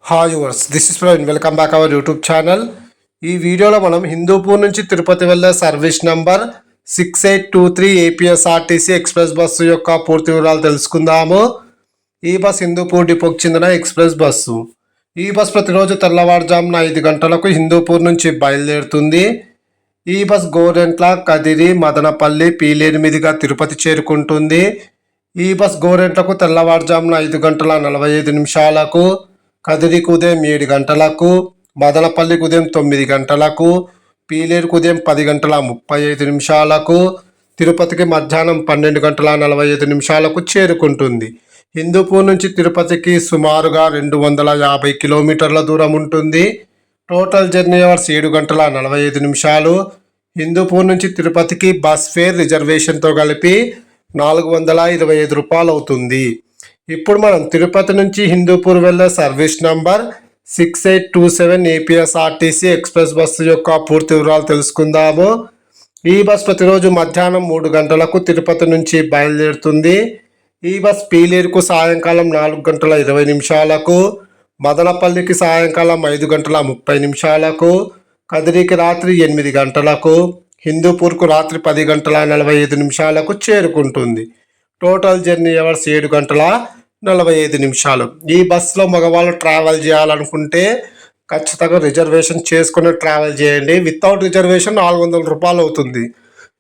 Hi yours, this is Praveen. Welcome back our YouTube channel. ఈ వీడియోలో మనం హిందూపూర్ నుంచి తిరుపతి వెళ్ళే service number 6823 APSRTC express bus యొక్క పూర్తి వివరాలు తెలుసుకుందాము. ఈ బస్ హిందూపూర్ డిపోకి చెందిన ఎక్స్ప్రెస్ బస్సు. ఈ బస్ ప్రతిరోజు తెల్లవారుజామున 5 గంటలకు హిందూపూర్ నుంచి బయలుదేరుతుంది. ఈ బస్ గోరెంట్ల, కదిరి, మదనపల్లి, పీలేరు మీదుగా తిరుపతి చేరుకుంటుంది. ఈ బస్ గోరెంట్లకు తెల్లవారుజామున 5 గంటల 45 నిమిషాలకు, కదిరికి ఉదయం 7 గంటలకు, మదనపల్లికి ఉదయం 9 గంటలకు, పీలేరుకు ఉదయం 10 గంటల 35 నిమిషాలకు, తిరుపతికి మధ్యాహ్నం 12 గంటల 45 నిమిషాలకు చేరుకుంటుంది. హిందూపూర్ నుంచి తిరుపతికి సుమారుగా 250 కిలోమీటర్ల దూరం ఉంటుంది. టోటల్ జర్నీ అవర్స్ 7 గంటల 45 నిమిషాలు. హిందూపూర్ నుంచి తిరుపతికి బస్ ఫేర్ రిజర్వేషన్తో కలిపి 425 రూపాయలు అవుతుంది. ఇప్పుడు మనం తిరుపతి నుంచి హిందూపూర్ వెళ్ళే service number 6827 APSRTC express bus యొక్క పూర్తి వివరాలు తెలుసుకుందాము. ఈ బస్ ప్రతిరోజు మధ్యాహ్నం 3 గంటలకు తిరుపతి నుంచి బయలుదేరుతుంది. ఈ బస్ పీలేరుకు సాయంకాలం 4 గంటల 20 నిమిషాలకు, మదనపల్లికి సాయంకాలం 5 గంటల 30 నిమిషాలకు, కదిరికి రాత్రి 8 గంటలకు, హిందూపూర్కు రాత్రి 10 గంటల 45 నిమిషాలకు చేరుకుంటుంది. టోటల్ జర్నీ అవర్స్ 7 గంటల 45 నిమిషాలు. ఈ బస్సులో మగవాళ్ళు ట్రావెల్ చేయాలనుకుంటే ఖచ్చితంగా రిజర్వేషన్ చేసుకుని ట్రావెల్ చేయండి. వితౌట్ రిజర్వేషన్ 400 రూపాయలు అవుతుంది.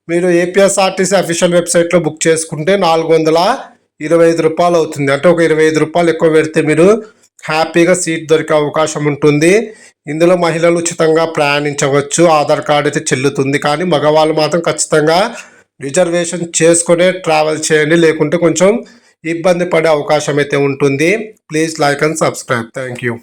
మీరు ఏపీఎస్ఆర్టీసీ అఫీషియల్ వెబ్సైట్లో బుక్ చేసుకుంటే 425 రూపాయలు అవుతుంది. అంటే ఒక 25 రూపాయలు ఎక్కువ పెడితే మీరు హ్యాపీగా సీట్ దొరికే అవకాశం ఉంటుంది. ఇందులో మహిళలు ఉచితంగా ప్రయాణించవచ్చు. ఆధార్ కార్డు అయితే చెల్లుతుంది. కానీ మగవాళ్ళు మాత్రం ఖచ్చితంగా రిజర్వేషన్ చేసుకునే ట్రావెల్ చేయండి, లేకుంటే కొంచెం ఇబ్బంది పడే అవకాశం అయితే ఉంటుంది. Please like and subscribe. Thank you.